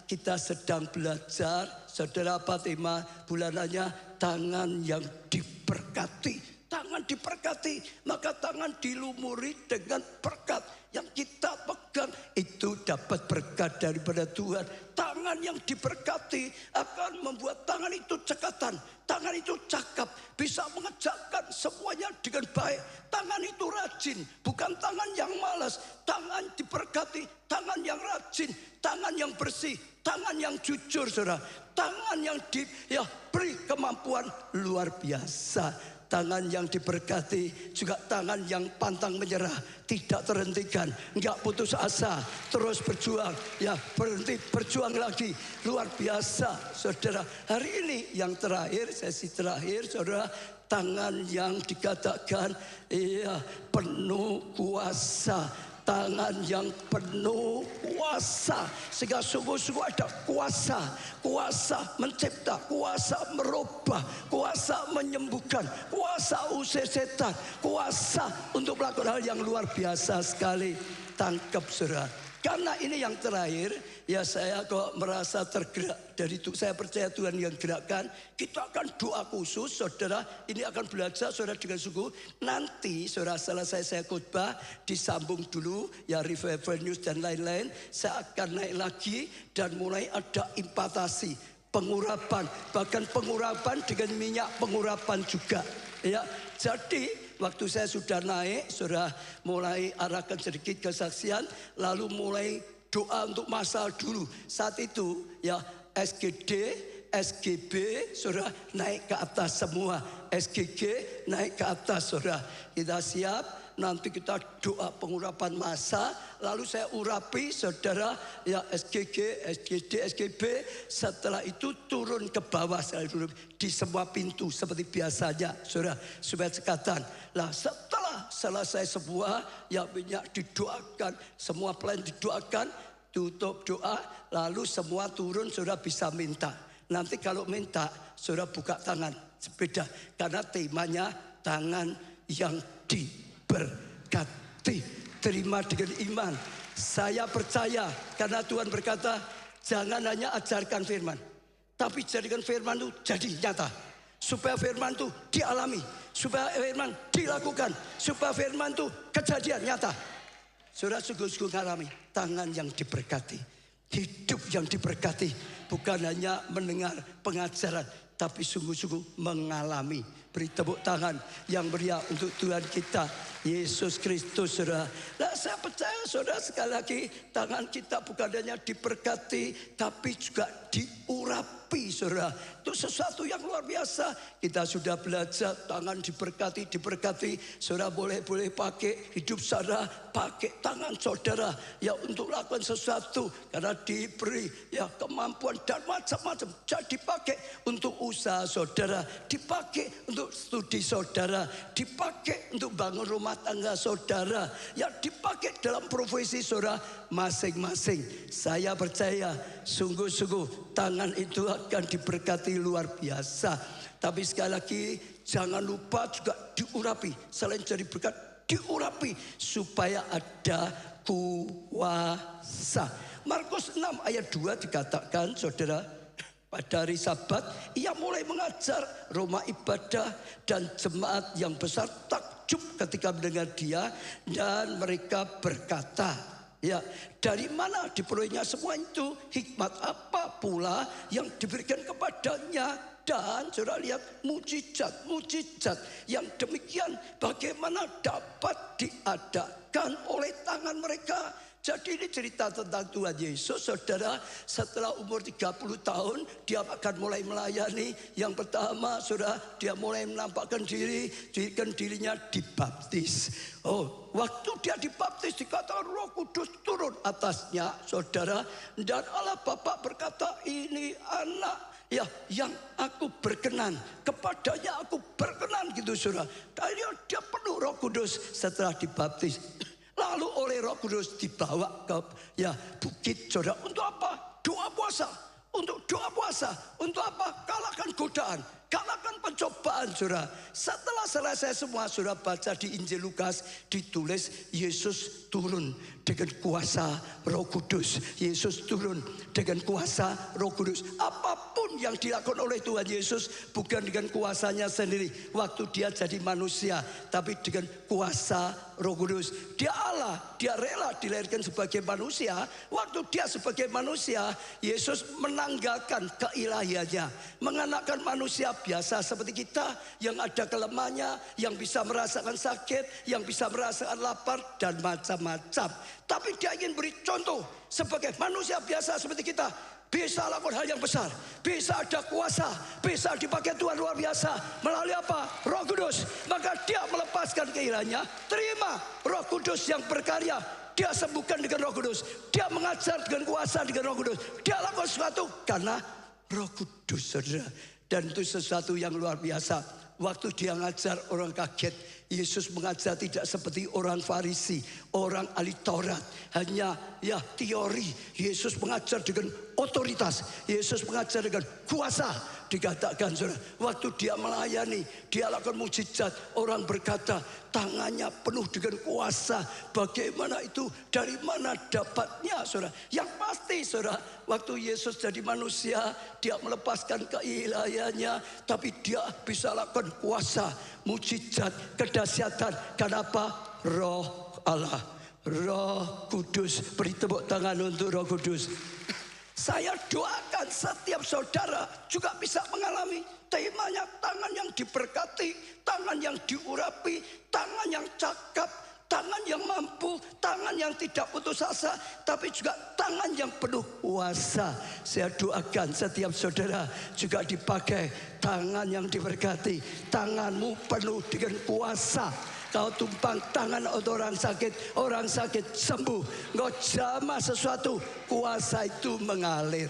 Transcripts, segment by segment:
kita sedang belajar, saudara, apa tema bulanannya? Tangan yang diberkati. Tangan diberkati, maka tangan dilumuri dengan berkat yang kita pegang itu dapat berkat daripada Tuhan. Tangan yang diberkati akan membuat tangan itu cekatan, tangan itu cakap, bisa mengerjakan semuanya dengan baik. Tangan itu rajin, bukan tangan yang malas. Tangan diberkati, tangan yang rajin, tangan yang bersih, tangan yang jujur, saudara. Tangan yang diberi kemampuan luar biasa. Tangan yang diberkati juga tangan yang pantang menyerah, tidak terhentikan, enggak putus asa, terus berjuang, berhenti berjuang lagi, luar biasa, saudara. Hari ini yang terakhir, sesi terakhir, saudara, tangan yang dikatakan penuh kuasa. Tangan yang penuh kuasa, sehingga sungguh-sungguh ada kuasa. Kuasa mencipta, kuasa merubah, kuasa menyembuhkan, kuasa usir setan, kuasa untuk melakukan hal yang luar biasa sekali. Tangkap, saudara. Karena ini yang terakhir, saya kok merasa tergerak dari itu. Saya percaya Tuhan yang gerakkan. Kita akan doa khusus, saudara. Ini akan belajar, saudara, dengan sungguh. Nanti, saudara, selesai saya khotbah, disambung dulu, revival news dan lain-lain. Saya akan naik lagi dan mulai ada impatasi, pengurapan, bahkan pengurapan dengan minyak pengurapan juga. Jadi waktu saya sudah naik, sudah mulai arahkan sedikit kesaksian, lalu mulai doa untuk masal dulu. Saat itu SGD, SGB sudah naik ke atas semua, SGG naik ke atas, sudah. Kita siap, nanti kita doa pengurapan massa, lalu saya urapi, saudara, SGG, SGD, SGB. Setelah itu turun ke bawah, di semua pintu seperti biasanya, saudara, supaya cekatan. Lah setelah selesai semua, minyak didoakan, semua pelayan didoakan, tutup doa, lalu semua turun, saudara bisa minta. Nanti kalau minta, saudara buka tangan, sepeda, karena temanya tangan yang diberkati. Terima dengan iman. Saya percaya karena Tuhan berkata, jangan hanya ajarkan firman, tapi jadikan firman itu jadi nyata. Supaya firman itu dialami, supaya firman dilakukan, supaya firman itu kejadian nyata. Saudara sungguh-sungguh mengalami tangan yang diberkati, hidup yang diberkati. Bukan hanya mendengar pengajaran, tapi sungguh-sungguh mengalami. Beri tepuk tangan yang meriah untuk Tuhan kita Yesus Kristus, saudara. Nah, saya percaya, saudara, sekali lagi tangan kita bukan hanya diberkati, tapi juga diurapi, saudara. Itu sesuatu yang luar biasa. Kita sudah belajar tangan diberkati, saudara boleh pakai hidup saudara, pakai tangan saudara untuk lakukan sesuatu, karena diberi kemampuan dan macam-macam. Jadi dipakai untuk usaha saudara, dipakai untuk studi saudara, dipakai untuk bangun rumah tangga saudara, dipakai dalam profesi saudara masing-masing. Saya percaya sungguh-sungguh tangan itu akan diberkati luar biasa. Tapi sekali lagi jangan lupa juga diurapi. Selain jadi berkat, diurapi supaya ada kuasa. Markus 6 ayat 2 dikatakan, saudara, pada hari Sabat ia mulai mengajar, rumah ibadah dan jemaat yang besar takjub ketika mendengar dia, dan mereka berkata, dari mana diperolehnya semua itu? Hikmat apa pula yang diberikan kepadanya? Dan saudara lihat mujizat yang demikian bagaimana dapat diadakan oleh tangan mereka. Jadi ini cerita tentang Tuhan Yesus, saudara. Setelah umur 30 tahun dia akan mulai melayani. Yang pertama, saudara, dia mulai menampakkan dirinya dibaptis. Waktu dia dibaptis dikatakan Roh Kudus turun atasnya, saudara. Dan Allah Bapa berkata, ini anak yang aku berkenan, kepadanya aku berkenan, gitu, saudara. Dan dia penuh Roh Kudus setelah dibaptis. Lalu oleh Roh Kudus dibawa ke bukit, saudara. Untuk apa? Doa puasa. Untuk doa puasa. Untuk apa? Kalahkan godaan, kalahkan pencobaan, saudara. Setelah selesai semua, saudara baca di Injil Lukas, ditulis Yesus turun dengan kuasa Roh Kudus. Yesus turun dengan kuasa Roh Kudus. Apapun yang dilakukan oleh Tuhan Yesus bukan dengan kuasanya sendiri waktu dia jadi manusia, tapi dengan kuasa Roh Kudus. Dia Allah, dia rela dilahirkan sebagai manusia. Waktu dia sebagai manusia, Yesus menanggalkan keilahiannya, mengenakan manusia biasa seperti kita yang ada kelemahannya, yang bisa merasakan sakit, yang bisa merasakan lapar dan macam-macam. Tapi dia ingin beri contoh sebagai manusia biasa seperti kita, bisa lakukan hal yang besar, bisa ada kuasa, bisa dipakai Tuhan luar biasa melalui apa? Roh Kudus. Maka dia melepaskan keilahiannya, terima Roh Kudus yang berkarya. Dia sembuhkan dengan Roh Kudus, dia mengajar dengan kuasa dengan Roh Kudus, dia lakukan sesuatu karena Roh Kudus, saudara. Dan itu sesuatu yang luar biasa. Waktu dia ngajar, orang kaget. Yesus mengajar tidak seperti orang Farisi, orang ahli Taurat, hanya teori. Yesus mengajar dengan otoritas, Yesus mengajar dengan kuasa. Dikatakan, saudara, waktu dia melayani, dia lakukan mujizat, orang berkata tangannya penuh dengan kuasa. Bagaimana itu? Dari mana dapatnya, saudara? Yang pasti, saudara, waktu Yesus jadi manusia, dia melepaskan keilahiannya, tapi dia bisa lakukan kuasa, mujizat, kedahsyatan. Kenapa? Roh Allah, Roh Kudus. Beri tepuk tangan untuk Roh Kudus. Saya doakan setiap saudara juga bisa mengalami temanya, tangan yang diberkati, tangan yang diurapi, tangan yang cakap, tangan yang mampu, tangan yang tidak putus asa, tapi juga tangan yang penuh kuasa. Saya doakan setiap saudara juga dipakai tangan yang diberkati, tanganmu penuh dengan kuasa. Kau tumpang tangan orang sakit sembuh. Kau jamah sesuatu, kuasa itu mengalir.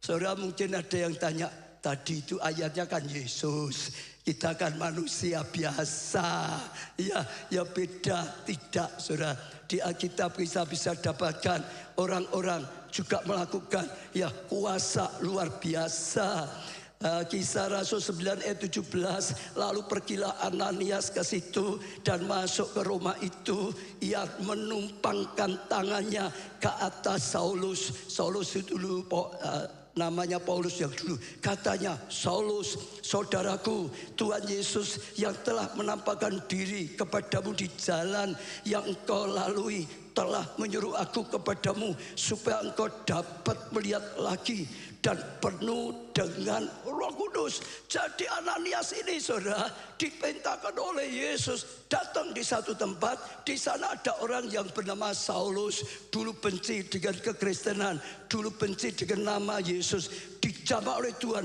Saudara, mungkin ada yang tanya, tadi itu ayatnya kan Yesus, kita kan manusia biasa. Ya beda. Tidak, saudara. Di Alkitab kita bisa dapatkan orang-orang juga melakukan kuasa luar biasa. Kisah Rasul 9 ayat 17, lalu pergilah Ananias ke situ dan masuk ke rumah itu. Ia menumpangkan tangannya ke atas Saulus. Saulus itu dulu namanya Paulus yang dulu. Katanya, Saulus, saudaraku, Tuhan Yesus yang telah menampakkan diri kepadamu di jalan yang engkau lalui telah menyuruh aku kepadamu supaya engkau dapat melihat lagi dan penuh dengan Roh Kudus. Jadi Ananias ini, saudara, diperintahkan oleh Yesus datang di satu tempat. Di sana ada orang yang bernama Saulus, dulu benci dengan kekristenan, dulu benci dengan nama Yesus. Dijamah oleh Tuhan,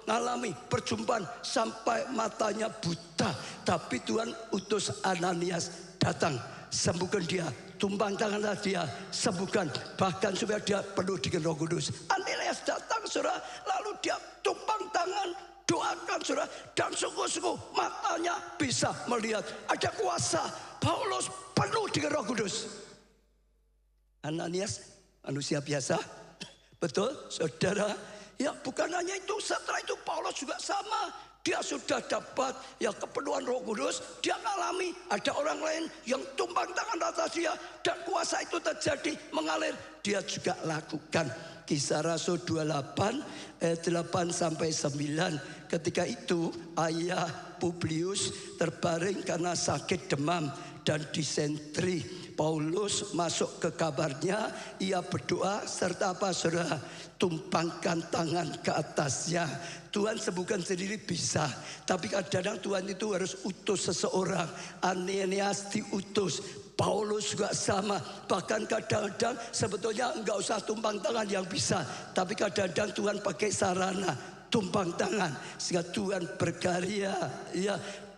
mengalami perjumpaan sampai matanya buta. Tapi Tuhan utus Ananias datang, sembuhkan dia, tumpang tanganlah dia, sembuhkan, bahkan supaya dia penuh dengan Roh Kudus. Ananias datang, saudara, lalu dia tumpang tangan, doakan, saudara, dan sungguh-sungguh matanya bisa melihat. Ada kuasa. Paulus penuh dengan Roh Kudus. Ananias manusia biasa, betul, saudara. Ya, bukan hanya itu, setelah itu Paulus juga sama. Dia sudah dapat kepenuhan Roh Kudus, dia mengalami ada orang lain yang tumpang tangan atas dia dan kuasa itu terjadi mengalir. Dia juga lakukan. Kisah Rasul 28 ayat 8 sampai 9. Ketika itu ayah Publius terbaring karena sakit demam dan disentri. Paulus masuk ke kamarnya, ia berdoa serta apa, saudara? Tumpangkan tangan ke atasnya. Tuhan sembuhkan sendiri bisa, tapi kadang-kadang Tuhan itu harus utus seseorang. Ananias diutus, Paulus juga sama. Bahkan kadang-kadang sebetulnya enggak usah tumpang tangan yang bisa, tapi kadang-kadang Tuhan pakai sarana tumpang tangan sehingga Tuhan berkarya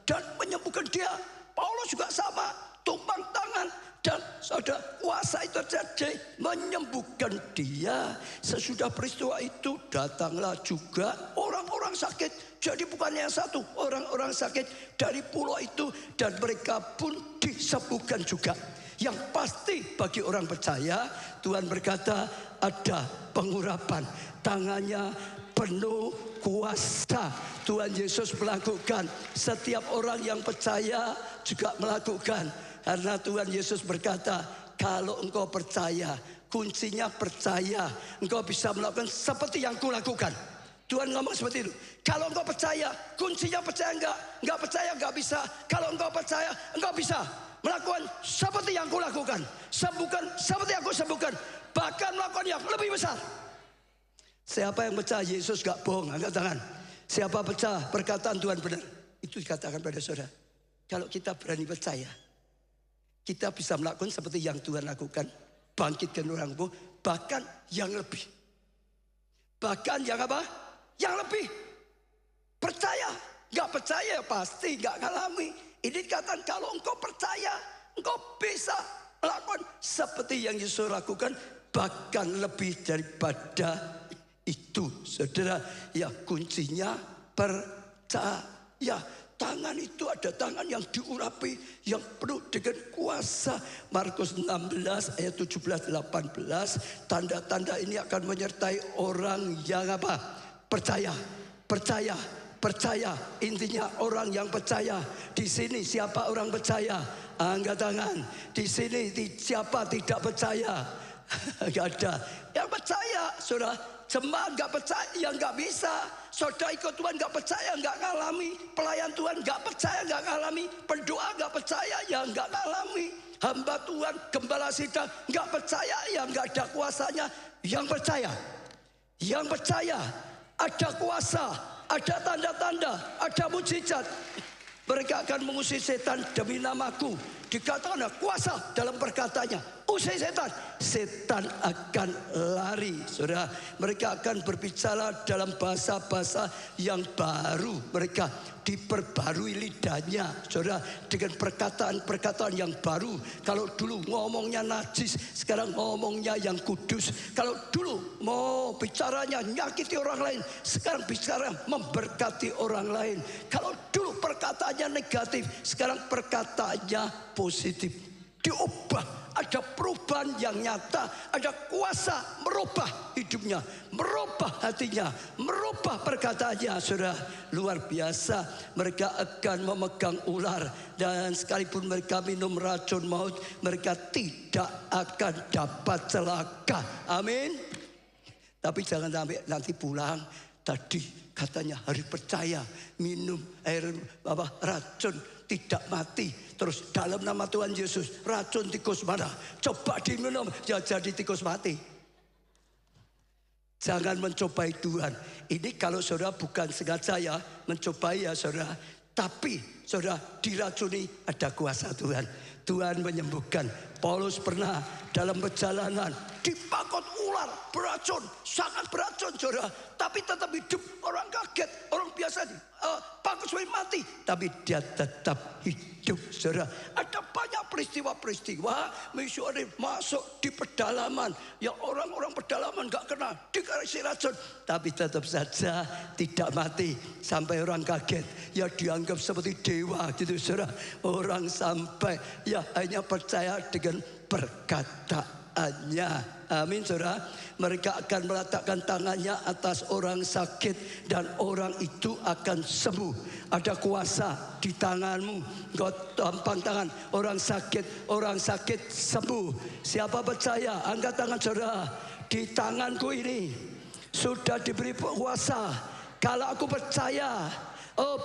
dan menyembuhkan dia. Paulus juga sama, tumpang tangan. Dan saudara, kuasa itu terjadi menyembuhkan dia. Sesudah peristiwa itu datanglah juga orang-orang sakit. Jadi bukannya satu, orang-orang sakit dari pulau itu, dan mereka pun disembuhkan juga. Yang pasti bagi orang percaya, Tuhan berkata ada pengurapan, tangannya penuh kuasa. Tuhan Yesus melakukan, setiap orang yang percaya juga melakukan. Karena Tuhan Yesus berkata, kalau engkau percaya, kuncinya percaya, engkau bisa melakukan seperti yang kulakukan. Tuhan ngomong seperti itu. Kalau engkau percaya, kuncinya percaya enggak percaya enggak bisa. Kalau engkau percaya, engkau bisa melakukan seperti yang kulakukan, sembuhkan seperti yang aku sembuhkan, bahkan melakukan yang lebih besar. Siapa yang percaya Yesus gak bohong, angkat tangan. Siapa percaya perkataan Tuhan benar, itu dikatakan pada saudara. Kalau kita berani percaya, kita bisa melakukan seperti yang Tuhan lakukan, bangkitkan orang lumpuh, bahkan yang lebih. Bahkan yang apa? Yang lebih. Percaya, gak percaya pasti gak ngalami. Ini dikatakan kalau engkau percaya, engkau bisa melakukan seperti yang Yesus lakukan, bahkan lebih daripada itu. Saudara, ya kuncinya percaya. Tangan itu ada tangan yang diurapi, yang penuh dengan kuasa. Markus 16 ayat 17-18. Tanda-tanda ini akan menyertai orang yang apa? Percaya, percaya, percaya. Intinya orang yang percaya. Di sini siapa orang percaya? Angkat tangan. Di sini siapa tidak percaya? Gak ada. Yang percaya, saudara. Jemaat gak percaya, ya gak bisa. Saudara ikut Tuhan gak percaya, gak ngalami. Pelayan Tuhan gak percaya, gak ngalami. Pendoa gak percaya, ya gak ngalami. Hamba Tuhan, gembala sidang gak percaya, ya gak ada kuasanya. Yang percaya ada kuasa, ada tanda-tanda, ada mujizat. Mereka akan mengusir setan demi namaku. Dikatakan ada kuasa dalam perkataannya. Usir setan, setan akan lari. Saudara, mereka akan berbicara dalam bahasa-bahasa yang baru. Mereka diperbarui lidahnya, saudara, dengan perkataan-perkataan yang baru. Kalau dulu ngomongnya najis, sekarang ngomongnya yang kudus. Kalau dulu mau bicaranya nyakiti orang lain, sekarang bicara memberkati orang lain. Kalau dulu perkataannya negatif, sekarang perkataannya positif. Diubah. Ada perubahan yang nyata, ada kuasa merubah hidupnya, merubah hatinya, merubah perkataannya. Saudara, luar biasa. Mereka akan memegang ular, dan sekalipun mereka minum racun maut, mereka tidak akan dapat celaka. Amin. Tapi jangan sampai nanti pulang, tadi katanya hari percaya, minum air racun tidak mati. Terus dalam nama Tuhan Yesus, racun tikus mana? Coba diminum, ya jadi tikus mati. Jangan mencobai Tuhan. Ini kalau saudara bukan sengaja ya mencobai ya saudara. Tapi saudara diracuni, ada kuasa Tuhan. Tuhan menyembuhkan. Paulus pernah dalam perjalanan dipangkut ular beracun, sangat beracun saudara. Tapi tetap hidup. Orang kaget, orang biasa pangkut sampai mati, tapi dia tetap hidup saudara. Ada banyak peristiwa-peristiwa misionaris masuk di pedalaman, yang orang-orang pedalaman gak kenal, dikasih racun, tapi tetap saja tidak mati. Sampai orang kaget, ya dianggap seperti dewa gitu saudara. Orang sampai ya hanya percaya dengan perkataannya. Amin saudara. Mereka akan meletakkan tangannya atas orang sakit dan orang itu akan sembuh. Ada kuasa di tanganmu. Engkau tampang tangan orang sakit sembuh. Siapa percaya? Angkat tangan saudara. Di tanganku ini sudah diberi kuasa. Kalau aku percaya,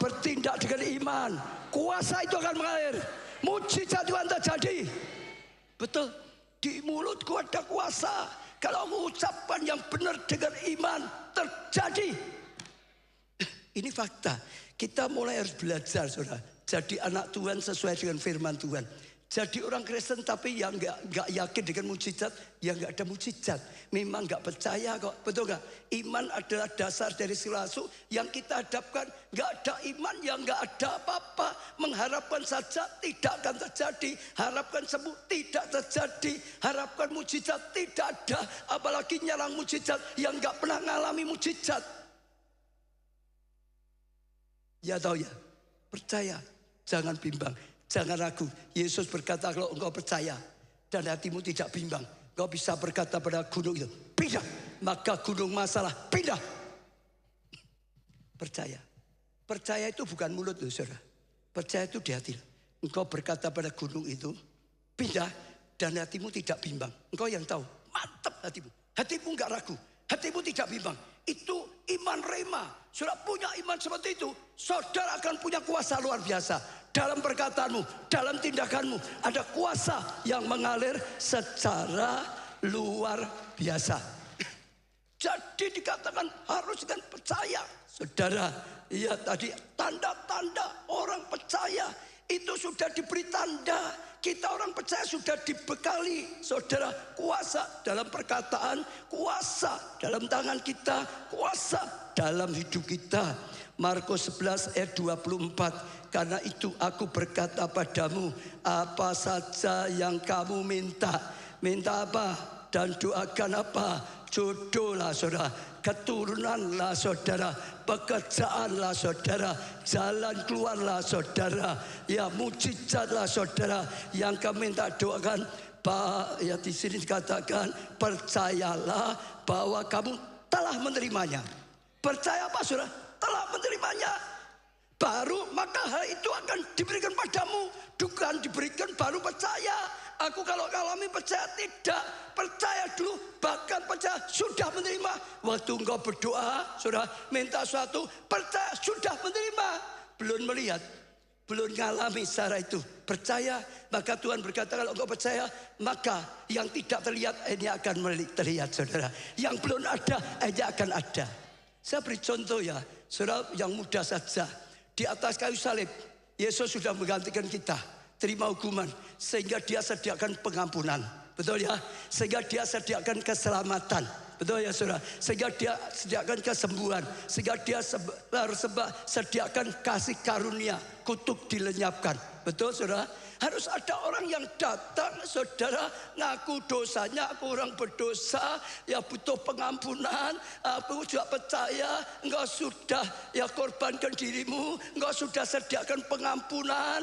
bertindak dengan iman, kuasa itu akan mengalir. Mujizat Tuhan terjadi. Betul. Di mulutku ada kuasa. Kalau mengucapkan yang benar dengan iman, terjadi. Ini fakta. Kita mulai harus belajar saudara. Jadi anak Tuhan sesuai dengan firman Tuhan. Jadi orang Kristen tapi yang gak yakin dengan mujizat, yang gak ada mujizat. Memang gak percaya kok, betul gak? Iman adalah dasar dari sesuatu yang kita hadapkan. Gak ada iman yang gak ada apa-apa. Mengharapkan saja tidak akan terjadi. Harapkan sembuh tidak terjadi. Harapkan mujizat tidak ada. Apalagi nyerang mujizat yang gak pernah ngalami mujizat. Ya tahu ya, percaya, jangan bimbang. Jangan ragu. Yesus berkata kalau engkau percaya dan hatimu tidak bimbang, engkau bisa berkata pada gunung itu, pindah. Maka gunung masalah pindah. Percaya. Percaya itu bukan mulut loh saudara. Percaya itu di hati. Engkau berkata pada gunung itu, pindah dan hatimu tidak bimbang. Engkau yang tahu, mantap hatimu. Hatimu enggak ragu, hatimu tidak bimbang. Itu iman rema. Saudara punya iman seperti itu, saudara akan punya kuasa luar biasa. Dalam perkataanmu, dalam tindakanmu, ada kuasa yang mengalir secara luar biasa. Jadi dikatakan harus dengan percaya. Saudara, ya tadi tanda-tanda orang percaya itu sudah diberi tanda. Kita orang percaya sudah dibekali, saudara, kuasa dalam perkataan, kuasa dalam tangan kita, kuasa dalam hidup kita. Markus 11 ayat 24. Karena itu aku berkata padamu, apa saja yang kamu minta. Minta apa? Dan doakan apa? Jodohlah saudara, keturunanlah saudara, pekerjaanlah saudara, jalan keluarlah saudara, ya mujizatlah saudara. Yang kami minta doakan, Pak, ya di sini dikatakan percayalah bahwa kamu telah menerimanya. Percaya apa saudara? Telah menerimanya. Baru maka hal itu akan diberikan padamu. Bukan diberikan baru percaya. Aku kalau alami percaya tidak. Percaya dulu, bahkan percaya sudah menerima. Waktu engkau berdoa, sudah minta sesuatu, percaya sudah menerima. Belum melihat, belum mengalami secara itu. Percaya, maka Tuhan berkata kalau engkau percaya, maka yang tidak terlihat ini akan terlihat saudara. Yang belum ada ini akan ada. Saya beri contoh ya, saudara yang mudah saja. Di atas kayu salib, Yesus sudah menggantikan kita. Terima hukuman, sehingga dia sediakan pengampunan. Betul ya? Sehingga dia sediakan keselamatan. Betul ya saudara? Sehingga dia sediakan kesembuhan. Sehingga dia sediakan kasih karunia. Kutuk dilenyapkan. Betul saudara? Harus ada orang yang datang saudara, ngaku dosanya, aku orang berdosa, ya butuh pengampunan. Aku juga percaya engkau sudah ya korbankan dirimu, engkau sudah sediakan pengampunan.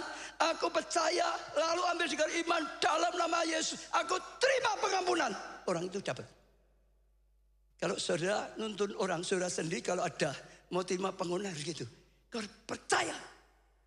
Aku percaya, lalu ambil dengan iman dalam nama Yesus, aku terima pengampunan. Orang itu dapat. Kalau saudara nuntun orang, saudara sendiri kalau ada mau terima pengampunan harus gitu. Kau percaya.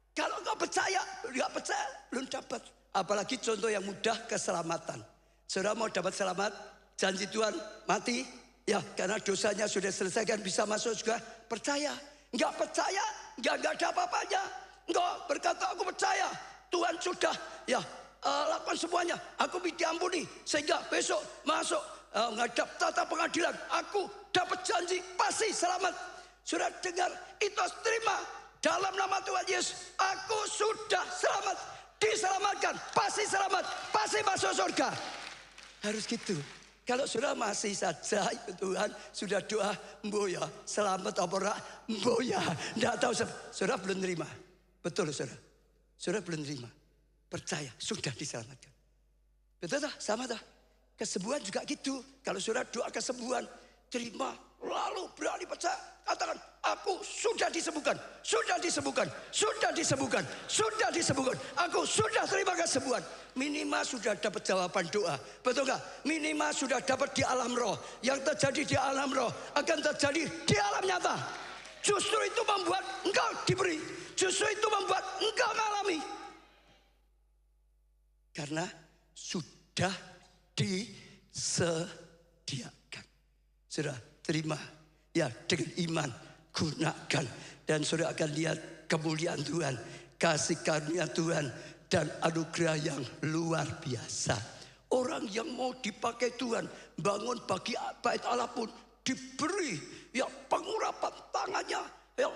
Kalau engkau percaya, enggak percaya, belum dapat. Apalagi contoh yang mudah, keselamatan. Saudara mau dapat selamat, janji Tuhan mati, ya karena dosanya sudah selesaikan, bisa masuk juga. Percaya. Enggak percaya, enggak ada apa-apanya. Engkau berkata aku percaya, Tuhan sudah ya lakukan semuanya. Aku diampuni, sehingga besok masuk menghadap tata pengadilan. Aku dapat janji, pasti selamat. Saudara dengar, itu harus terima. Dalam nama Tuhan Yesus, aku sudah selamat, diselamatkan, pasti selamat, pasti masuk surga. Harus gitu. Kalau saudara masih saja Tuhan sudah doa, mboya, selamat apa enggak, mboya, enggak tahu, saudara belum terima. Betul saudara, saudara belum terima. Percaya, sudah diselamatkan. Betul tak? Sama tak? Kesembuhan juga gitu. Kalau saudara doa kesembuhan, terima, lalu berani percaya, katakan, aku sudah disembuhkan, sudah disembuhkan, sudah disembuhkan, sudah disembuhkan. Aku sudah terima kesembuhan. Minimal sudah dapat jawaban doa. Betul gak? Minimal sudah dapat di alam roh. Yang terjadi di alam roh akan terjadi di alam nyata. Justru itu membuat engkau diberi. Justru itu membuat engkau mengalami. Karena sudah disediakan. Sudah terima. Ya dengan iman gunakan. Dan saudara akan lihat kemuliaan Tuhan, kasih karunia Tuhan, dan anugerah yang luar biasa. Orang yang mau dipakai Tuhan bangun bagi bait Allah pun diberi ya pengurapan tangannya, ya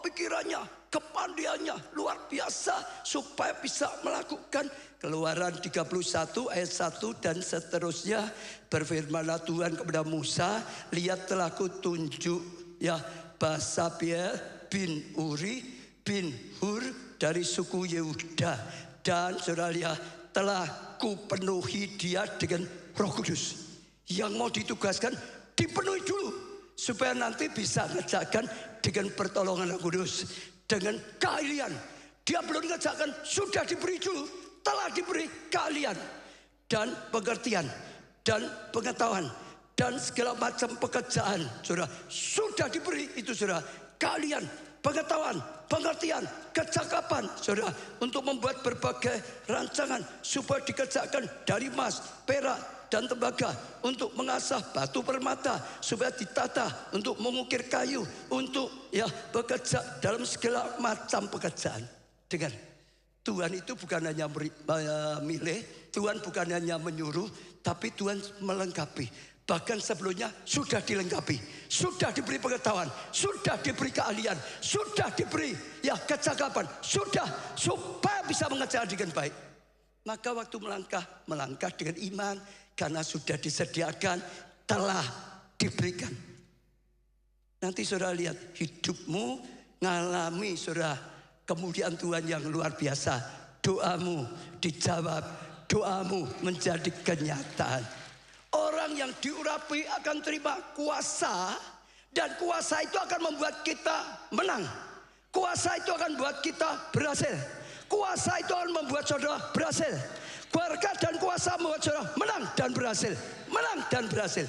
pikirannya, kepandiannya luar biasa supaya bisa melakukan. Keluaran 31 ayat 1 dan seterusnya, berfirmanlah Tuhan kepada Musa, lihat telah kutunjuk ya Basabiel bin Uri bin Hur dari suku Yehuda, dan saudara lihat telah kupenuhi dia dengan Roh Kudus. Yang mau ditugaskan dipenuhi dulu supaya nanti bisa ngerjakan dengan pertolongan Roh Kudus, dengan keahlian. Dia belum ngerjakan, sudah diberi dulu, telah diberi keahlian dan pengertian dan pengetahuan dan segala macam pekerjaan. Saudara sudah diberi itu, saudara, keahlian pengetahuan, pengertian, kecakapan, saudara, untuk membuat berbagai rancangan supaya dikerjakan dari emas, perak, dan tembaga, untuk mengasah batu permata supaya ditata, untuk mengukir kayu, untuk bekerja dalam segala macam pekerjaan. Dengar, Tuhan itu bukan hanya milih, Tuhan bukan hanya menyuruh, tapi Tuhan melengkapi. Bahkan sebelumnya sudah dilengkapi, sudah diberi pengetahuan, sudah diberi keahlian, sudah diberi kecakapan, sudah supaya bisa mengerjakan dengan baik. Maka waktu melangkah dengan iman, karena sudah disediakan, telah diberikan. Nanti saudara lihat hidupmu ngalami saudara kemuliaan Tuhan yang luar biasa. Doamu dijawab, doamu menjadi kenyataan. Orang yang diurapi akan terima kuasa, dan kuasa itu akan membuat kita menang. Kuasa itu akan membuat kita berhasil. Kuasa itu akan membuat saudara berhasil. Berkat dan kuasa membuat saudara menang dan berhasil. Menang dan berhasil.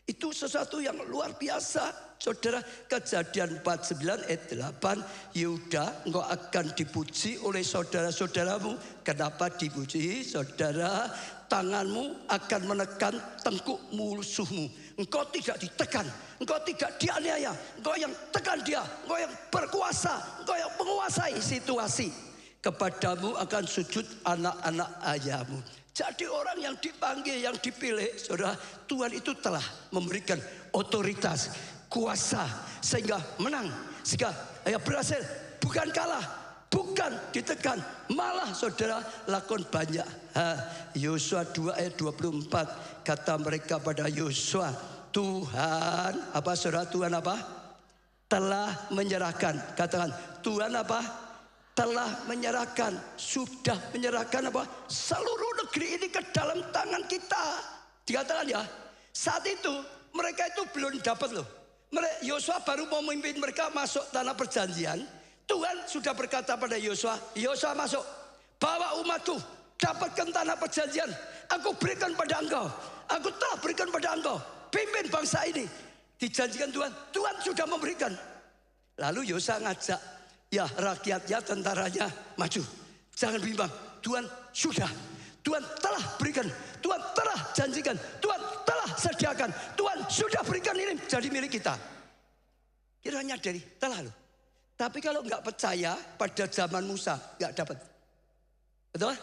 Itu sesuatu yang luar biasa. Saudara, Kejadian 49 ayat 8, Yehuda, engkau akan dipuji oleh saudara-saudaramu. Kenapa dipuji? Saudara, tanganmu akan menekan tengkuk musuhmu. Engkau tidak ditekan, engkau tidak dianiaya, engkau yang tekan dia, engkau yang berkuasa, engkau yang menguasai situasi. Kepadamu akan sujud anak-anak ayahmu. Jadi orang yang dipanggil, yang dipilih, saudara, Tuhan itu telah memberikan otoritas, kuasa, sehingga menang, sehingga berhasil, bukan kalah, bukan ditekan, malah saudara lakon banyak. Yosua 2 ayat 24, kata mereka pada Yosua, Tuhan apa saudara? Tuhan apa? Telah menyerahkan. Katakan, Tuhan apa? Telah menyerahkan, sudah menyerahkan apa? Seluruh negeri ini ke dalam tangan kita. Dikatakan saat itu mereka itu belum dapat loh. Yosua baru mau memimpin mereka masuk tanah perjanjian. Tuhan sudah berkata pada Yosua, Yosua masuk, bawa umatku, dapatkan tanah perjanjian. Aku berikan pada engkau, aku telah berikan pada engkau, pimpin bangsa ini. Dijanjikan Tuhan, Tuhan sudah memberikan. Lalu Yosua ngajak rakyatnya, tentaranya, maju, jangan bimbang, Tuhan sudah, Tuhan telah berikan, Tuhan telah janjikan, Tuhan telah sediakan, Tuhan sudah berikan ini jadi milik kita. Kita nyadari, telah loh. Tapi kalau nggak percaya pada zaman Musa nggak dapat, betul?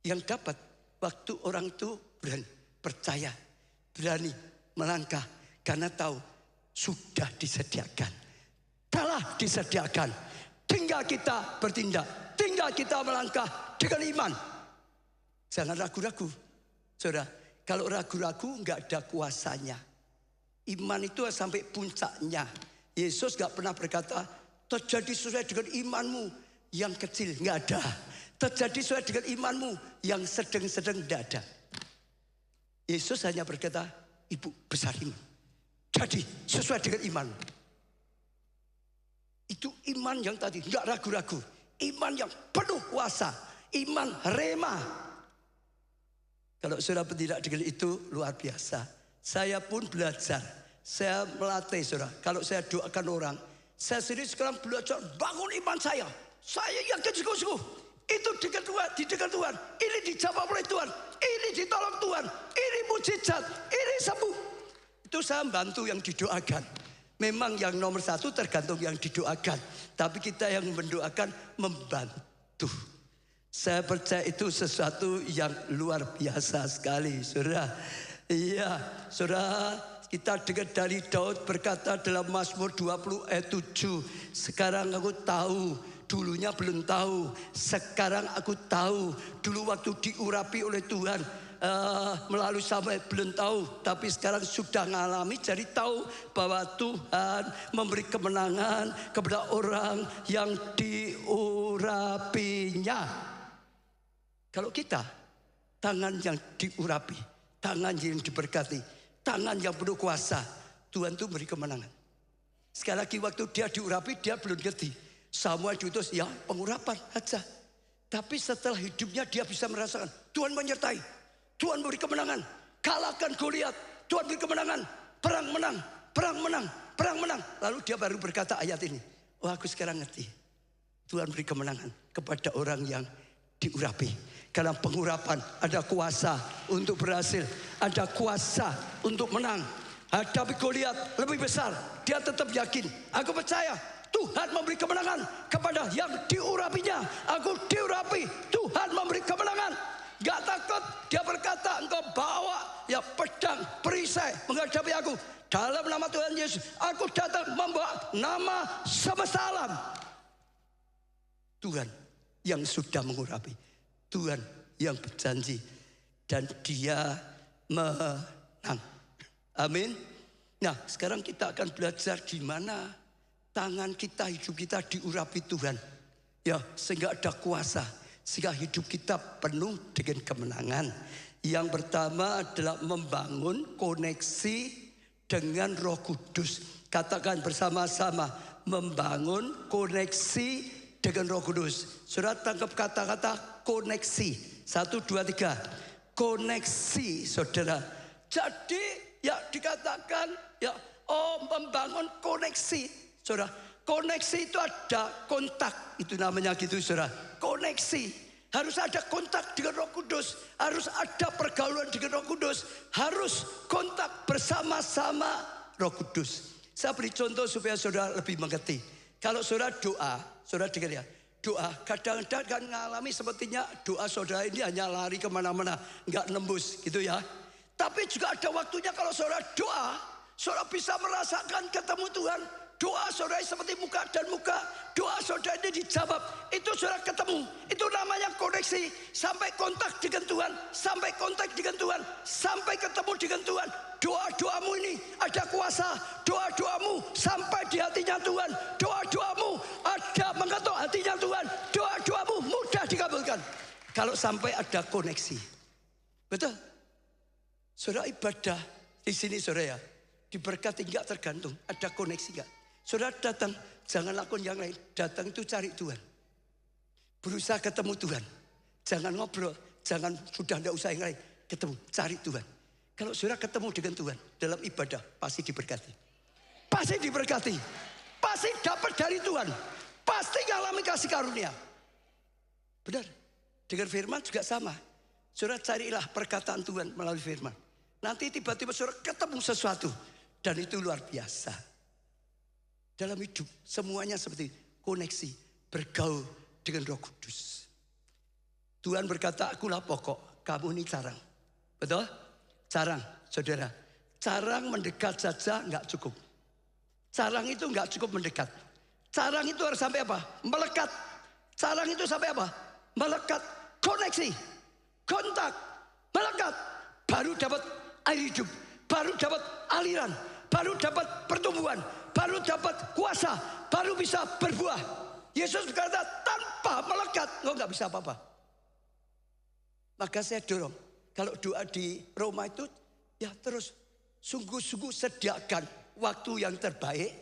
Yang dapat waktu orang itu berani percaya, berani melangkah karena tahu sudah disediakan. Telah disediakan. Tinggal kita bertindak, tinggal kita melangkah dengan iman. Jangan ragu-ragu, saudara. Kalau ragu-ragu nggak ada kuasanya. Iman itu sampai puncaknya. Yesus nggak pernah berkata terjadi sesuai dengan imanmu yang kecil, nggak ada. Terjadi sesuai dengan imanmu yang sedang-sedang, nggak ada. Yesus hanya berkata, ibu besar iman. Jadi sesuai dengan imanmu. Itu iman yang tadi nggak ragu-ragu, iman yang penuh kuasa, iman rema. Kalau saudara bertindak dengan itu luar biasa. Saya pun belajar, saya melatih saudara. Kalau saya doakan orang, saya sendiri sekarang belajar bangun iman saya. Saya yakin sungguh-sungguh itu didekat Tuhan, ini dijawab oleh Tuhan, ini ditolong Tuhan, ini mujizat, ini sembuh. Itu saya bantu yang didoakan. Memang yang nomor satu tergantung yang didoakan, tapi kita yang mendoakan membantu. Saya percaya itu sesuatu yang luar biasa sekali, saudara. Iya, saudara, kita dengar dari Daud berkata dalam Mazmur 20 ayat 7, sekarang aku tahu, dulunya belum tahu, sekarang aku tahu. Dulu waktu diurapi oleh Tuhan, melalui Samuel belum tahu, tapi sekarang sudah ngalami, jadi tahu bahwa Tuhan memberi kemenangan kepada orang yang diurapinya. Kalau kita tangan yang diurapi, tangan yang diberkati, tangan yang penuh kuasa, Tuhan itu beri kemenangan. Sekali lagi waktu dia diurapi, dia belum ngerti. Samuel diutus pengurapan aja, tapi setelah hidupnya dia bisa merasakan Tuhan menyertai, Tuhan beri kemenangan, kalahkan Goliat, Tuhan beri kemenangan, perang menang. perang menang, perang menang. Lalu dia baru berkata ayat ini. Oh, aku sekarang ngerti. Tuhan beri kemenangan kepada orang yang diurapi. Karena pengurapan ada kuasa untuk berhasil, ada kuasa untuk menang. Hadapi Goliat lebih besar, dia tetap yakin. Aku percaya Tuhan memberi kemenangan kepada yang diurapinya. Aku diurapi, Tuhan memberi kemenangan. Gak takut, dia berkata, engkau bawa ya pedang, perisai menghadapi aku. Dalam nama Tuhan Yesus, aku datang membawa nama semesta alam. Tuhan yang sudah mengurapi, Tuhan yang berjanji, dan dia menang. Amin. Nah, sekarang kita akan belajar gimana tangan kita, hidup kita diurapi Tuhan. Ya, sehingga ada kuasa, sehingga hidup kita penuh dengan kemenangan. Yang pertama adalah membangun koneksi dengan Roh Kudus. Katakan bersama-sama, membangun koneksi dengan Roh Kudus. Saudara tangkap kata-kata koneksi. 1, 2, 3. Koneksi, saudara. Jadi ya dikatakan ya, membangun koneksi. Saudara, koneksi itu ada kontak, itu namanya gitu, saudara. Koneksi, harus ada kontak dengan Roh Kudus, harus ada pergaulan dengan Roh Kudus, harus kontak bersama-sama Roh Kudus. Saya beri contoh supaya saudara lebih mengerti. Kalau saudara doa, saudara dengar ya, doa kadang-kadang kan mengalami sepertinya doa saudara ini hanya lari kemana-mana, nggak nembus gitu ya. Tapi juga ada waktunya kalau saudara doa, saudara bisa merasakan ketemu Tuhan. Doa saudara seperti muka dan muka. Doa saudara ini dijawab. Itu saudara ketemu. Itu namanya koneksi. Sampai kontak dengan Tuhan. Sampai kontak dengan Tuhan. Sampai ketemu dengan Tuhan. Doa-doamu ini ada kuasa. Doa-doamu sampai di hatinya Tuhan. Doa-doamu ada mengetuk hatinya Tuhan. Doa-doamu mudah dikabulkan. Kalau sampai ada koneksi. Betul? Saudara ibadah di sini saudara ya, diberkati enggak tergantung, ada koneksi enggak. Saudara datang, jangan lakukan yang lain, datang itu cari Tuhan. Berusaha ketemu Tuhan. Jangan ngobrol, jangan sudah enggak usah yang lain, ketemu, cari Tuhan. Kalau saudara ketemu dengan Tuhan dalam ibadah, pasti diberkati. Pasti diberkati. Pasti dapat dari Tuhan. Pasti ngalami kasih karunia. Benar. Dengan firman juga sama. Saudara carilah perkataan Tuhan melalui firman. Nanti tiba-tiba saudara ketemu sesuatu. Dan itu luar biasa. Dalam hidup semuanya seperti koneksi. Bergaul dengan Roh Kudus. Tuhan berkata, akulah pokok, kamu ini carang. Betul? Carang, saudara. Carang mendekat saja enggak cukup. Carang itu enggak cukup mendekat. Carang itu harus sampai apa? Melekat. Carang itu sampai apa? Melekat. Koneksi. Kontak. Melekat. Baru dapat air hidup, baru dapat aliran, baru dapat pertumbuhan, baru dapat kuasa, baru bisa berbuah. Yesus berkata tanpa melekat lo nggak bisa apa-apa. Maka saya dorong, kalau doa di Roma itu ya terus sungguh-sungguh sediakan waktu yang terbaik,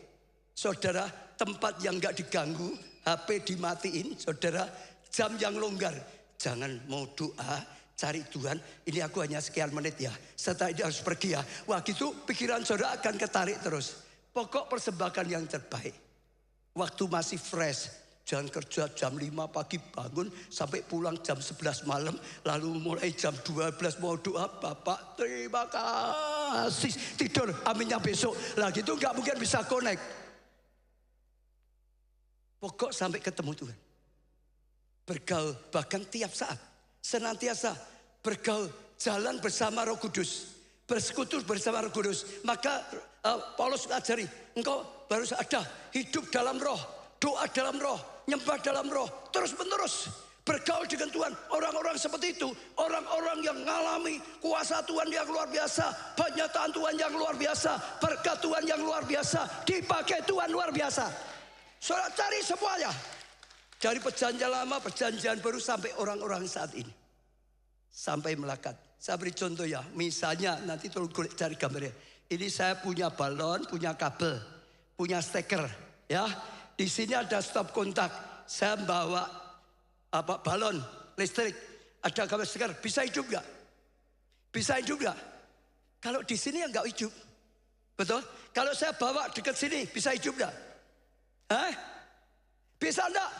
saudara, tempat yang nggak diganggu, HP dimatiin, saudara, jam yang longgar. Jangan mau doa cari Tuhan, ini aku hanya sekian menit ya, setelah ini harus pergi ya. Wah gitu pikiran saudara akan ketarik terus. Pokok persembahkan yang terbaik. Waktu masih fresh. Jangan kerja jam 5 pagi bangun sampai pulang jam 11 malam. Lalu mulai jam 12 mau doa, Bapak terima kasih. Tidur, aminnya besok. Lah gitu gak mungkin bisa connect. Pokok sampai ketemu Tuhan. Bergaul bahkan tiap saat. Senantiasa bergaul, jalan bersama Roh Kudus, bersekutu bersama Roh Kudus. Maka Paulus ajari, engkau baru ada hidup dalam roh, doa dalam roh, nyembah dalam roh, terus menerus bergaul dengan Tuhan. Orang-orang seperti itu, orang-orang yang mengalami kuasa Tuhan yang luar biasa, penyertaan Tuhan yang luar biasa, berkat Tuhan yang luar biasa, dipakai Tuhan luar biasa. Saudara cari semuanya. Dari perjanjian lama, perjanjian baru sampai orang-orang saat ini. Sampai melekat. Saya beri contoh ya. Misalnya nanti tolong cari gambarnya. Ini saya punya balon, punya kabel, punya steker. Ya, di sini ada stop kontak. Saya bawa balon listrik. Ada kabel steker. Bisa hidup nggak? Bisa hidup nggak? Kalau di sini ya nggak hidup. Betul? Kalau saya bawa dekat sini, bisa hidup enggak? Bisa enggak?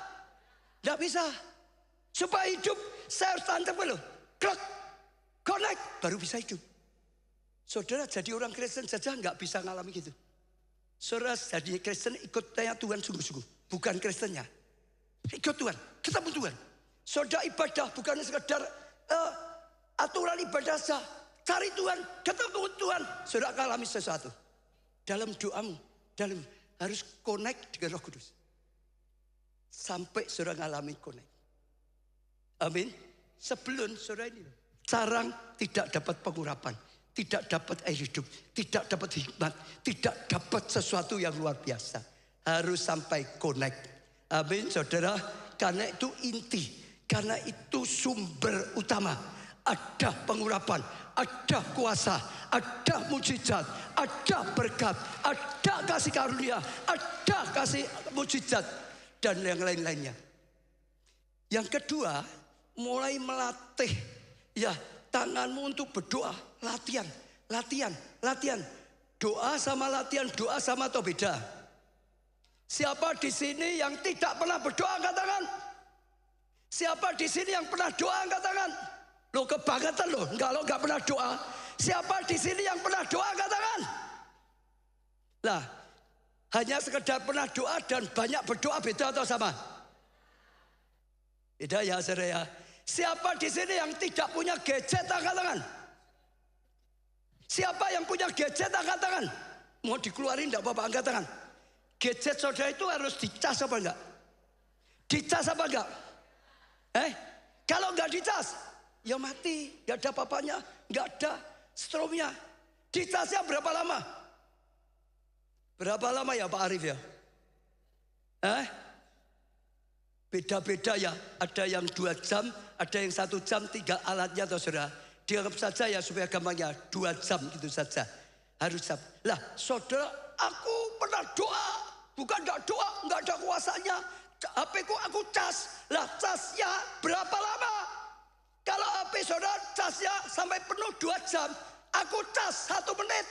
Enggak bisa. Supaya hidup, saya harus tancap dulu. Klek, connect, baru bisa hidup. Saudara jadi orang Kristen saja enggak bisa ngalami gitu. Saudara jadi Kristen ikut tanya Tuhan sungguh-sungguh. Bukan Kristennya. Ikut Tuhan, ketemu Tuhan. Saudara ibadah bukan sekedar aturan ibadah saja. Cari Tuhan, ketemu Tuhan. Saudara akan alami sesuatu. Dalam doamu, harus connect dengan Roh Kudus. Sampai saudara ngalami connect. Amin. Sebelum saudara ini, sarang tidak dapat pengurapan. Tidak dapat air hidup, tidak dapat hikmat, tidak dapat sesuatu yang luar biasa. Harus sampai connect. Amin, saudara. Karena itu inti, karena itu sumber utama. Ada pengurapan, ada kuasa, ada mujizat, ada berkat, ada kasih karunia, ada kasih mujizat, dan yang lain-lainnya. Yang kedua, mulai melatih ya tanganmu untuk berdoa. Latihan. Doa sama latihan, doa sama atau beda? Siapa di sini yang tidak pernah berdoa angkat tangan? Siapa di sini yang pernah doa angkat tangan? Loh kebangetan loh, kalau nggak pernah doa. Siapa di sini yang pernah doa angkat tangan? Lah, hanya sekedar pernah doa dan banyak berdoa beda atau sama? Beda ya saudara ya. Siapa di sini yang tidak punya gadget angkat tangan? Siapa yang punya gadget angkat tangan? Mau dikeluarin enggak apa-apa angkat tangan. Gadget saudara itu harus dicas apa enggak? Dicas apa enggak? Kalau enggak dicas, ya mati. Enggak ada apa-apanya, enggak ada stromnya. Dicasnya berapa lama? Berapa lama ya Pak Arif ya? Beda-beda ya. Ada yang 2 jam, ada yang 1 jam, 3 alatnya atau saudara. Dianggap saja ya supaya gampangnya 2 jam gitu saja. Harus jam. Lah saudara, aku pernah doa. Bukan enggak doa, enggak ada kuasanya. HP ku aku cas. Lah casnya berapa lama? Kalau HP saudara casnya sampai penuh 2 jam. Aku cas 1 menit.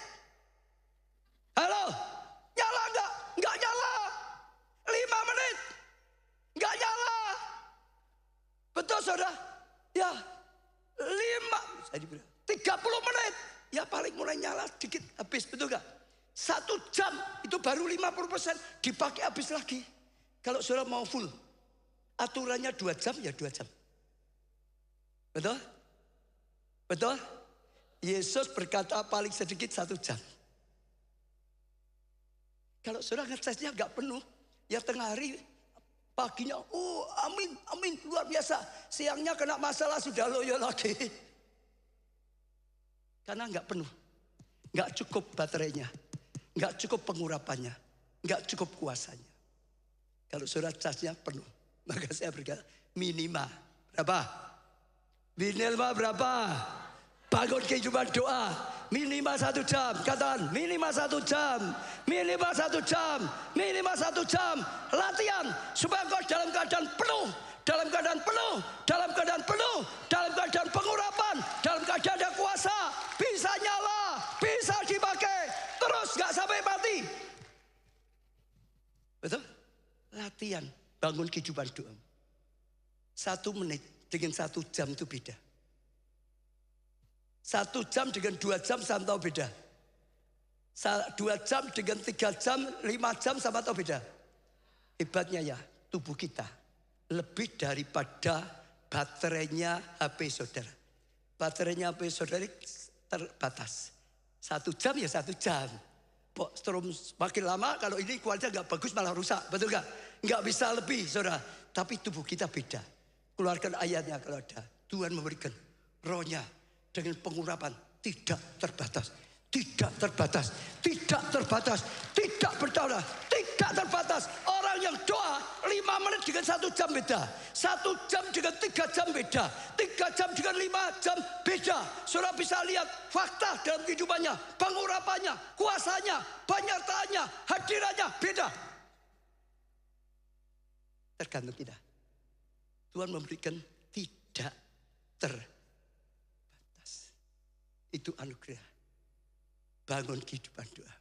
Halo? Nyala enggak? Enggak nyala. 5 menit. Enggak nyala. Betul saudara? Ya. 30 menit. Ya paling mulai nyala sedikit habis, betul gak? 1 jam itu baru 50% dipakai habis lagi. Kalau saudara mau full, aturannya 2 jam ya 2 jam. Betul? Betul? Yesus berkata paling sedikit 1 jam. Kalau saudara ngecasnya gak penuh, ya tengah hari paginya, amin, luar biasa. Siangnya kena masalah sudah loyo lagi. Karena enggak penuh. Enggak cukup baterainya. Enggak cukup pengurapannya. Enggak cukup kuasanya. Kalau saudara casnya penuh, maka saya berkata minimal berapa? Minimal berapa? Bangun kehidupan doa. Minimal 1 jam. Katakan minimal 1 jam. Minimal 1 jam. Minimal 1 jam. Latihan supaya kau dalam keadaan penuh. Dalam keadaan penuh. Dalam keadaan penuh. Dalam keadaan pengurapan. Dalam keadaan ada kuasa. Bisa nyala. Bisa dipakai. Terus gak sampai mati. Betul? Latihan. Bangun kehidupan doa. 1 menit dengan 1 jam itu beda. 1 jam dengan 2 jam sama tahu beda. 2 jam dengan 3 jam, 5 jam sama tahu beda. Hebatnya ya, tubuh kita lebih daripada baterainya HP saudara. Baterainya HP saudara terbatas. 1 jam ya 1 jam. Strom makin lama kalau ini kualitas gak bagus malah rusak, betul gak? Gak bisa lebih saudara. Tapi tubuh kita beda. Keluarkan ayatnya kalau ada. Tuhan memberikan rohnya dengan pengurapan tidak terbatas. Tidak terbatas. Tidak terbatas. Tidak bertaulah. Tidak terbatas. Orang yang doa 5 menit dengan 1 jam beda. 1 jam dengan 3 jam beda. 3 jam dengan 5 jam beda. Saudara bisa lihat fakta dalam kehidupannya. Pengurapannya, kuasanya, penyertaannya, hadirannya beda. Tergantung kita. Tuhan memberikan tidak terbatas. Itu anugerah. Bangun kehidupan doa.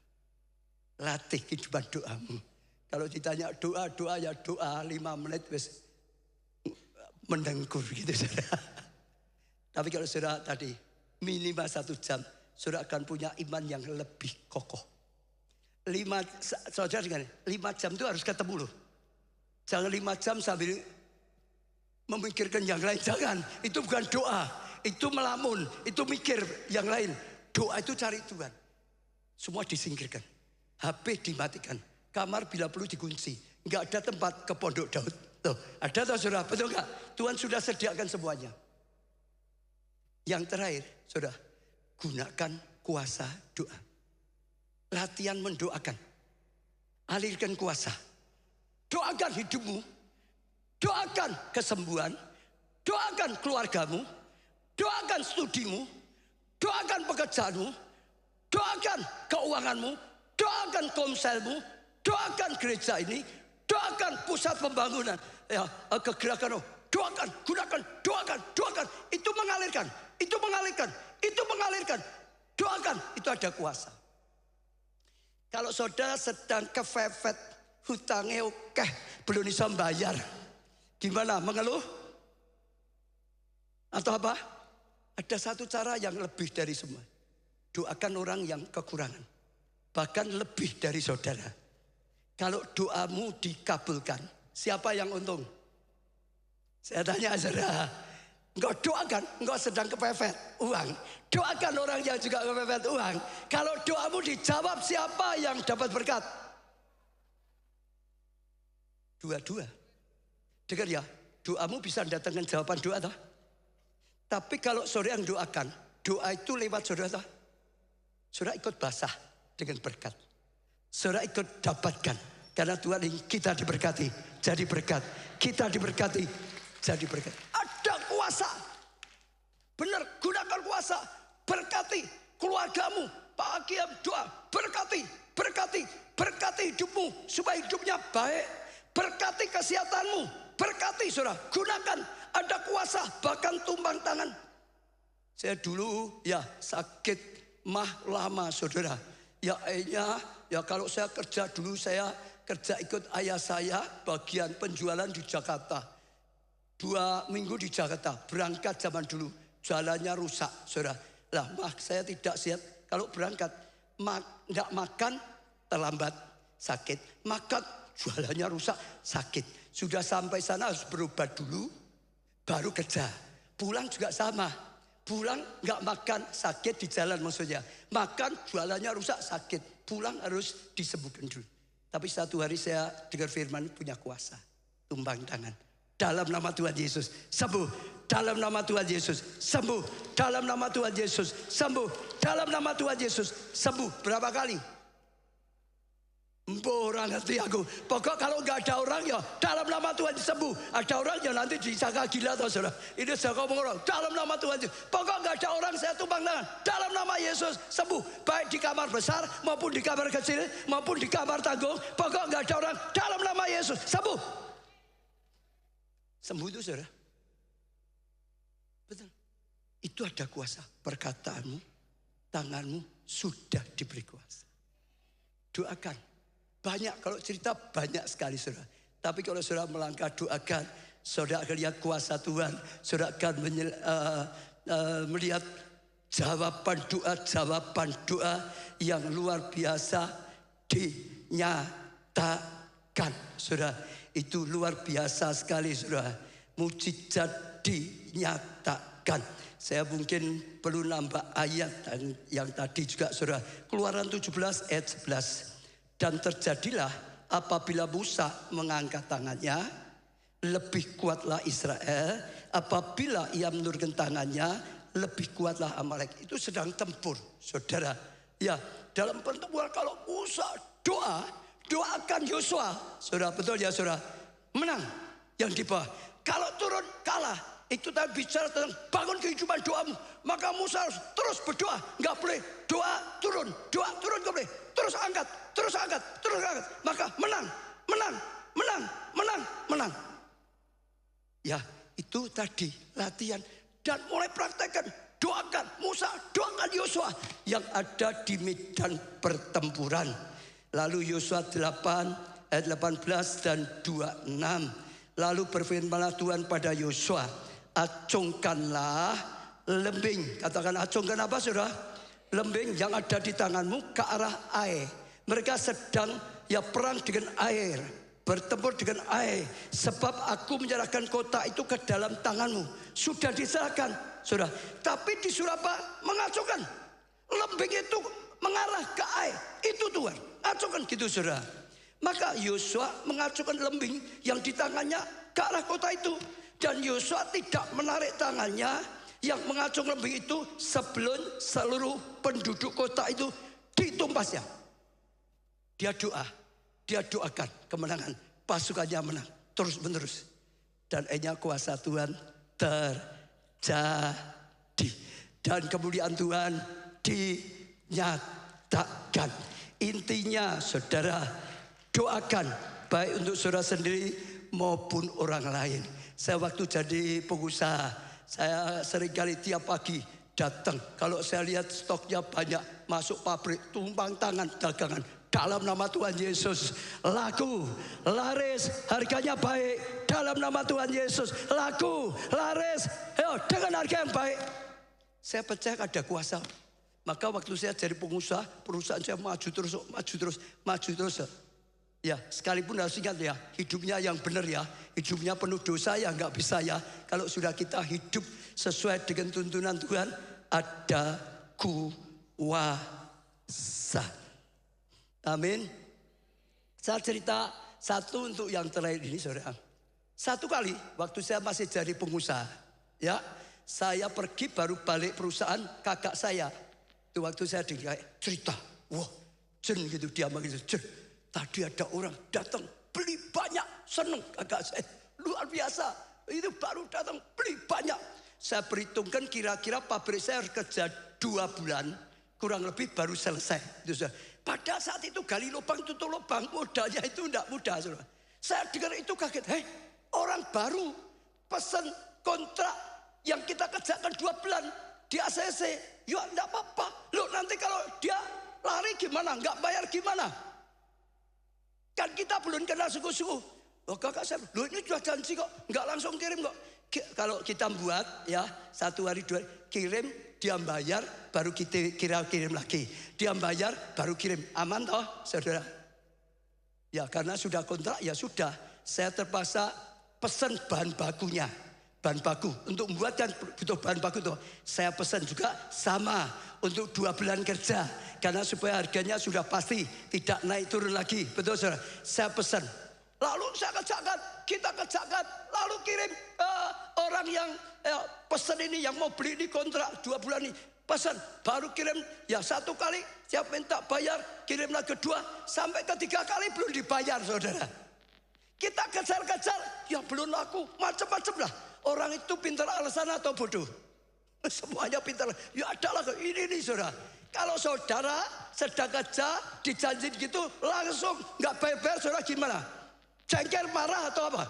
latih kehidupan doamu. Kalau ditanya doa ya doa 5 menit wis mendengkur gitu saudara. Tapi kalau saudara tadi minimal 1 jam, saudara akan punya iman yang lebih kokoh. 5 jam itu harus ketemu loh. Jangan 5 jam sambil memikirkan yang lain, jangan. Itu bukan doa, itu melamun, itu mikir yang lain. Doa itu cari Tuhan. Semua disingkirkan, HP dimatikan, kamar bila perlu dikunci. Enggak ada tempat ke pondok Daud. Tuh, ada atau saudara? Betul enggak? Tuhan sudah sediakan semuanya. Yang terakhir, saudara, gunakan kuasa doa. Latihan mendoakan. Alirkan kuasa. Doakan hidupmu. Doakan kesembuhan. Doakan keluargamu. Doakan studimu. Doakan pekerjaanmu. Doakan keuanganmu. Doakan komselmu. Doakan gereja ini. Doakan pusat pembangunan. Ya, kegerakan. Doakan, gunakan, doakan. Itu mengalirkan. Itu mengalirkan. Itu mengalirkan. Doakan, itu ada kuasa. Kalau saudara sedang kepepet, hutangnya oke, belum bisa bayar. Gimana? Mengeluh? Atau apa? Ada satu cara yang lebih dari semua. Doakan orang yang kekurangan. Bahkan lebih dari saudara. Kalau doamu dikabulkan, siapa yang untung? Saya tanya saudara, engkau doakan, engkau sedang kepepet uang. Doakan orang yang juga kepepet uang. Kalau doamu dijawab, siapa yang dapat berkat? Dua-dua. Dengar ya, doamu bisa datangkan jawaban doa toh. Tapi kalau saudara yang doakan, doa itu lewat saudara toh. Saudara ikut basah dengan berkat. Saudara ikut dapatkan. Karena Tuhan ingin kita diberkati, jadi berkat. Kita diberkati, jadi berkat. Ada kuasa. Benar, gunakan kuasa. Berkati keluargamu. Pak Hakim doa, berkati hidupmu supaya hidupnya baik. Berkati kesehatanmu, berkati saudara. Gunakan, ada kuasa, bahkan tumpang tangan. Saya dulu ya sakit mah lama saudara. Ya kalau saya kerja dulu, saya kerja ikut ayah saya bagian penjualan di Jakarta. 2 minggu di Jakarta, berangkat zaman dulu. Jalannya rusak saudara. Lah saya tidak siap. Kalau berangkat tidak makan terlambat sakit, makan jualannya rusak sakit. Sudah sampai sana harus berobat dulu baru kerja. Pulang juga sama. Pulang nggak makan sakit di jalan maksudnya. Makan jualannya rusak sakit. Pulang harus disembuhkan dulu. Tapi satu hari saya dengar firman punya kuasa. Tumpang tangan. Dalam nama Tuhan Yesus sembuh. Dalam nama Tuhan Yesus sembuh. Dalam nama Tuhan Yesus sembuh. Dalam nama Tuhan Yesus sembuh. Berapa kali? Orang ngerti aku. Pokok kalau nggak ada orang ya dalam nama Tuhan sembuh. Ada orang ya nanti disangka gila atau saudara. Ini saya ngomong orang dalam nama Tuhan Yesus. Pokok nggak ada orang saya tumpang tangan. Dalam nama Yesus sembuh. Baik di kamar besar maupun di kamar kecil maupun di kamar tanggung. Pokok nggak ada orang dalam nama Yesus sembuh. Sembuh itu saudara. Betul. Itu ada kuasa. Perkataanmu, tanganmu sudah diberi kuasa. Doakan. Banyak, kalau cerita banyak sekali saudara. Tapi kalau saudara melangkah doakan, saudara akan lihat kuasa Tuhan. Saudara akan melihat jawaban doa yang luar biasa dinyatakan. Saudara, itu luar biasa sekali saudara. Mujizat dinyatakan. Saya mungkin perlu nambah ayat yang tadi juga saudara. Keluaran 17 ayat 11. Dan terjadilah apabila Musa mengangkat tangannya, lebih kuatlah Israel. Apabila ia menurunkan tangannya, lebih kuatlah Amalek. Itu sedang tempur, saudara. Ya, dalam pertempuran kalau Musa doakan Yosua, saudara, betul ya saudara, menang yang di bawah. Kalau turun kalah, itu tadi bicara tentang bangun kehidupan doamu. Maka Musa harus terus berdoa, nggak boleh doa turun nggak boleh. Terus angkat. Maka menang. Ya, itu tadi latihan dan mulai praktekkan. Doakan Musa, doakan Yosua yang ada di medan pertempuran. Lalu Yosua 8 ayat 18 dan 26. Lalu berfirmanlah Tuhan pada Yosua, acungkanlah lembing. Katakan acungkan apa saudara? Lembing yang ada di tanganmu ke arah air. Mereka sedang perang dengan air, bertempur dengan air. Sebab aku menyerahkan kota itu ke dalam tanganmu. Sudah diserahkan saudara. Tapi disuruh apa? Mengacungkan. Lembing itu mengarah ke air. Itu Tuhan. Acungkan gitu saudara. Maka Yosua mengacungkan lembing yang di tangannya ke arah kota itu. Dan Yosua tidak menarik tangannya yang mengacung lembing itu sebelum seluruh penduduk kota itu ditumpasnya. Dia doakan kemenangan, pasukannya menang terus menerus. Dan akhirnya kuasa Tuhan terjadi. Dan kemuliaan Tuhan dinyatakan. Intinya saudara, doakan baik untuk saudara sendiri maupun orang lain. Saya waktu jadi pengusaha, saya seringkali tiap pagi datang. Kalau saya lihat stoknya banyak, masuk pabrik, tumpang tangan dagangan. Dalam nama Tuhan Yesus, laku, laris, harganya baik. Dalam nama Tuhan Yesus, laku, laris, dengan harga yang baik. Saya percaya ada kuasa. Maka waktu saya jadi pengusaha, perusahaan saya maju terus. Ya, sekalipun harus ingat ya, hidupnya yang benar ya, hidupnya penuh dosa ya nggak bisa ya. Kalau sudah kita hidup sesuai dengan tuntunan Tuhan, ada kuasa. Amin. Saya cerita satu untuk yang terakhir ini saudara. Satu kali waktu saya masih jadi pengusaha, ya, saya pergi baru balik perusahaan kakak saya. Itu waktu saya cerita, wah, Jen gitu dia manggil Jen. Tadi ada orang datang beli banyak, seneng kakak saya, luar biasa. Itu baru datang beli banyak. Saya perhitungkan kira-kira pabrik saya harus kerja 2 bulan, kurang lebih baru selesai. Pada saat itu gali lubang tutup lubang, modalnya itu tidak mudah. Saudara. Saya dengar itu kaget, orang baru pesan kontrak yang kita kerjakan 2 bulan di ACC, ya enggak apa-apa. Loh nanti kalau dia lari gimana, enggak bayar gimana? Kan kita belum kenal sungguh-sungguh. Oh kakak saya, loh ini sudah janji kok, enggak langsung kirim kok. Kalau kita buat ya 1 hari 2 hari, kirim, dia bayar, baru kita kirim lagi. Dia bayar, baru kirim. Aman toh saudara? Ya karena sudah kontrak, ya sudah. Saya terpaksa pesan bahan bakunya. Bahan baku, untuk membuatkan butuh bahan baku toh. Saya pesan juga sama untuk 2 bulan kerja. Karena supaya harganya sudah pasti tidak naik turun lagi. Betul saudara? Saya pesan. Lalu saya kerjakan, kita kerjakan. Lalu kirim orang yang pesan ini, yang mau beli ini kontrak 2 bulan ini. Pesan, baru kirim ya 1 kali. Siap minta bayar, kirim lagi kedua. Sampai ketiga kali belum dibayar saudara. Kita kejar-kejar, ya belum laku. Macam-macam lah. Orang itu pintar alasan atau bodoh? Semuanya pintar. Ya adalah ini saudara. Kalau saudara sedang kerja dijanjin gitu langsung nggak bayar saudara gimana? Jengkel, marah atau apa?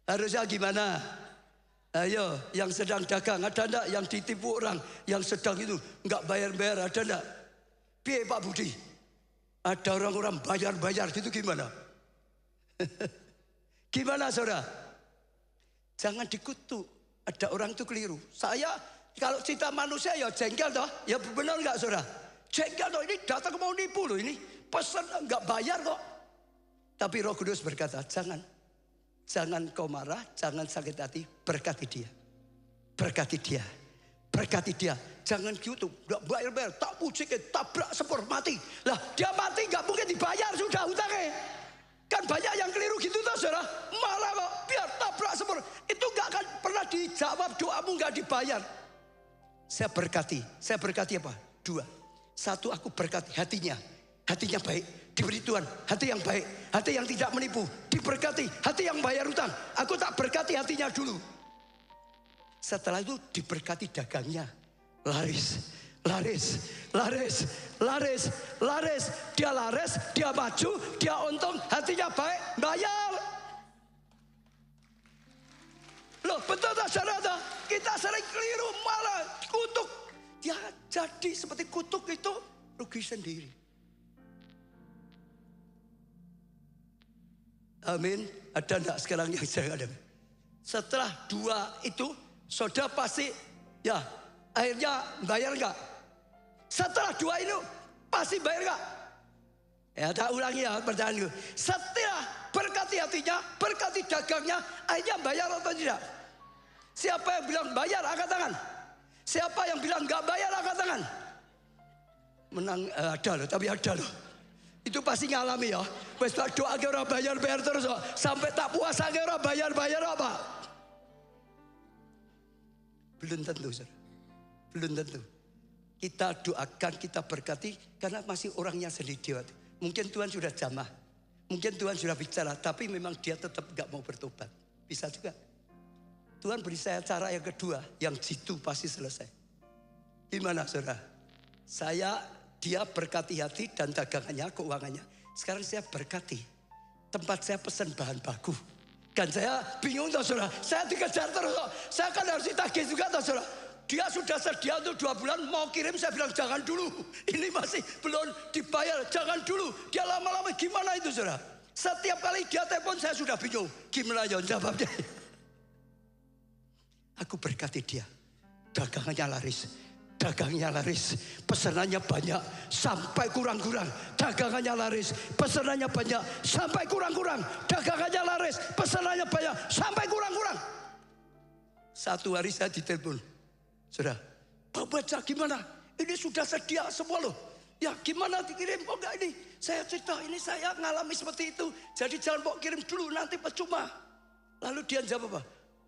Harusnya gimana? Ayo, yang sedang dagang ada enggak yang ditipu orang yang sedang itu nggak bayar-bayar ada enggak? Piye Pak Budi? Ada orang-orang bayar-bayar gitu gimana? Gimana saudara? Jangan dikutuk. Ada orang itu keliru. Saya kalau cita manusia ya jengkel toh. Ya benar enggak saudara? Jengkel toh, ini datang mau nipu loh ini. Pesan enggak bayar kok. Tapi Roh Kudus berkata, jangan kau marah, jangan sakit hati, berkati dia. Berkati dia. Berkati dia. Jangan gitu, enggak bayar-bayar, tak pucik, tabrak sepur, mati. Lah dia mati enggak mungkin dibayar sudah hutangnya. Kan banyak yang keliru gitu toh saudara. Malah kok biar tabrak sepur. Itu enggak akan pernah dijawab, doamu enggak dibayar. Saya berkati apa? 2. 1, aku berkati hatinya. Hatinya baik, diberi Tuhan. Hati yang baik, hati yang tidak menipu. Diberkati, hati yang bayar utang. Aku tak berkati hatinya dulu. Setelah itu diberkati dagangnya. Laris. Dia laris, dia maju, dia untung, hatinya baik, bayar. Loh betul tak saudara? Kita sering keliru malah kutuk. Dia jadi seperti kutuk itu rugi sendiri. Amin. Ada enggak sekarang yang saya ada? Setelah 2 itu, saudara pasti ya akhirnya bayar enggak? Setelah 2 itu pasti bayar enggak? Ya tak ulangi ya pertanyaanku. Setelah berkati hatinya, berkati dagangnya, akhirnya bayar atau tidak? Siapa yang bilang bayar angkat tangan? Siapa yang bilang enggak bayar angkat tangan? Menang ada loh, tapi ada loh. Itu pasti ngalami ya. Wes tak doa ke orang bayar terus kok. Sampai tak puasa ke orang bayar apa? Belum tentu, saudara. Belum tentu. Kita doakan, kita berkati karena masih orangnya sendiri. Mungkin Tuhan sudah jamah, mungkin Tuhan sudah bicara, tapi memang dia tetap gak mau bertobat. Bisa juga. Tuhan beri saya cara yang kedua, yang jitu pasti selesai. Gimana saudara? Dia berkati hati dan dagangannya, keuangannya. Sekarang saya berkati tempat saya pesan bahan baku. Dan saya bingung toh saudara, saya dikejar terus toh. Saya kan harus ditagih juga toh saudara. Dia sudah sedia untuk 2 bulan mau kirim, saya bilang jangan dulu. Ini masih belum dibayar, jangan dulu. Dia lama-lama gimana itu saudara? Setiap kali dia telepon saya sudah bingung. Gimana ya jawabnya? Aku berkati dia, dagangannya laris. Dagangnya laris, pesanannya banyak sampai kurang-kurang. Dagangannya laris, pesanannya banyak sampai kurang-kurang. Dagangannya laris, pesanannya banyak sampai kurang-kurang. Satu hari saya ditelepon, saudara, Pak Baca gimana? Ini sudah sedia semua loh. Ya gimana dikirim? Kok enggak ini? Saya cerita ini saya ngalami seperti itu. Jadi jangan mau kirim dulu, nanti percuma. Lalu dia jawab apa?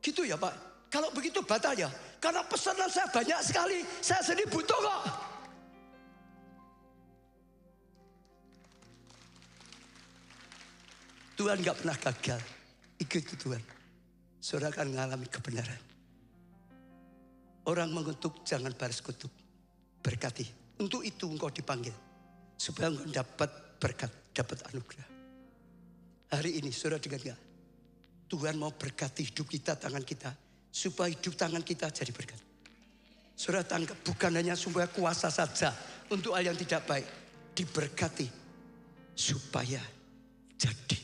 Gitu ya Pak. Kalau begitu batal ya. Karena pesanan saya banyak sekali. Saya sendiri butuh kok. Tuhan gak pernah gagal. Ikut Tuhan. Saudara akan mengalami kebenaran. Orang mengutuk jangan balas kutuk. Berkati. Untuk itu engkau dipanggil. Supaya engkau dapat berkat. Dapat anugerah. Hari ini saudara dengar gak? Tuhan mau berkati hidup kita, tangan kita. Supaya hidup tangan kita jadi berkat. Saudara tangkap, bukan hanya supaya kuasa saja untuk hal yang tidak baik. Diberkati supaya jadi